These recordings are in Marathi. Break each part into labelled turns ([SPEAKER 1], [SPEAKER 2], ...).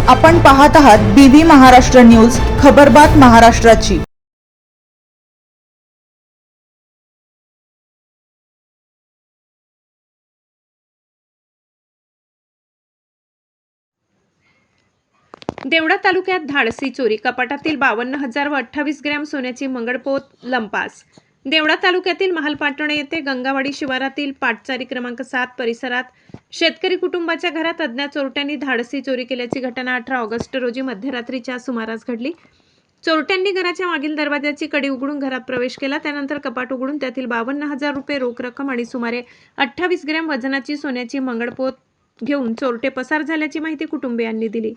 [SPEAKER 1] आपण पाहत आहात बीबी महाराष्ट्र न्यूज, खबरबात महाराष्ट्राची।
[SPEAKER 2] देवळा तालुक्यात धाडसी चोरी, कपाटातील 52,000 व 28 ग्रॅम सोन्याची मंगळपोत लंपास। देवळा तालुक्यातील महालपाटणे येथे गंगावाडी शिवारातील पाटचारी क्रमांक 7 परिसरात शेतकरी कुटुंबाच्या घरात अज्ञात चोरट्यांनी धाडसी चोरी केल्याची घटना 18 ऑगस्ट रोजी मध्यरात्रीच्या सुमारास घडली। चोरट्यांनी घराच्या मागील दरवाजाची कडी उघडून घरात प्रवेश केला। त्यानंतर कपाट उघडून त्यातील 52,000 रुपये रोख रक्कम आणि सुमारे 28 ग्रॅम वजनाची सोन्याची मंगळपोत घेऊन चोरटे पसार झाल्याची माहिती कुटुंबियांनी दिली।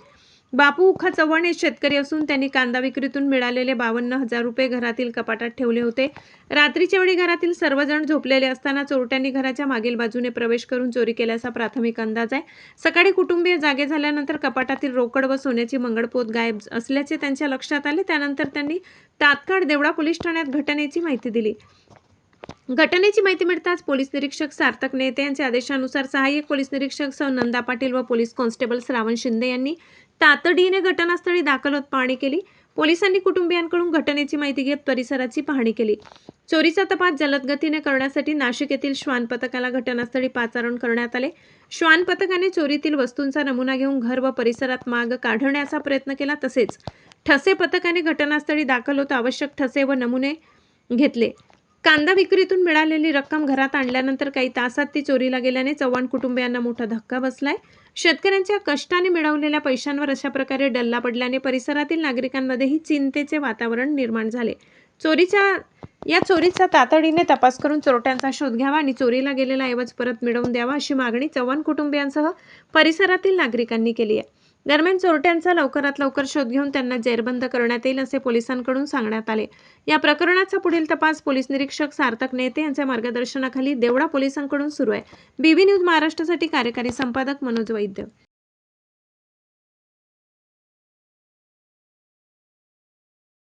[SPEAKER 2] बापू उखा चव्हाण हे शेतकरी असून त्यांनी कांदा विक्रीतून मिळालेले 52,000 रुपये घरातील कपाटात ठेवले होते। रात्रीच्या वेळी घरातील सर्वजण झोपलेले असताना चोरट्यांनी घराच्या मागील बाजूने प्रवेश करून चोरी केल्याचा प्राथमिक अंदाज आहे। सकाळी कुटुंबीय जागे झाल्यानंतर कपाटातील रोकड व सोन्याची मंगळपोत गायब असल्याचे त्यांच्या लक्षात आले। त्यानंतर त्यांनी तात्काळ देवळा पोलीस ठाण्यात घटनेची माहिती दिली। घटनेची माहिती मिळताच पोलीस निरीक्षक सार्थक नेते यांच्या आदेशानुसार सहाय्यक पोलीस निरीक्षक सौ नंदा पाटील व पोलीस कॉन्स्टेबल श्रावण शिंदे यांनी तातडीने घटनास्थळी दाखल होत पाहणी केली। पोलिसांनी कुटुंबियांकडून घटनेची माहिती घेत परिसराची पाहणी केली। चोरीचा तपास जलद गतीने करण्यासाठी नाशिक येथील श्वान पथकाला घटनास्थळी पाचारण करण्यात आले। श्वान पथकाने चोरीतील वस्तूंचा नमुना घेऊन घर व परिसरात माग काढण्याचा प्रयत्न केला। तसेच ठसे पथकाने घटनास्थळी दाखल होत आवश्यक ठसे व नमुने घेतले। कांदा विक्रीतून मिळालेली रक्कम घरात आणल्यानंतर काही तासात ती चोरीला गेल्याने चव्हाण कुटुंबियांना मोठा धक्का बसलाय। शेतकऱ्यांच्या कष्टाने मिळवलेल्या पैशांवर अशा प्रकारे डल्ला पडल्याने परिसरातील नागरिकांमध्येही चिंतेचे वातावरण निर्माण झाले। चोरीचा तातडीने तपास करून चोरट्यांचा शोध घ्यावा आणि चोरीला गेलेला ऐवज परत मिळवून द्यावा अशी मागणी चव्हाण कुटुंबियांसह परिसरातील नागरिकांनी केली आहे। दरम्यान चोरट्यांचा लवकरात लवकर शोध घेऊन त्यांना जेरबंद करण्यात येईल असे पोलिसांकडून सांगण्यात आले। या प्रकरणाचा पुढील तपास पोलीस निरीक्षक सार्थक नेते यांच्या मार्गदर्शनाखाली देवळा पोलिसांकडून सुरू आहे। बीबी न्यूज महाराष्ट्रासाठी कार्यकारी संपादक मनोज वैद्य।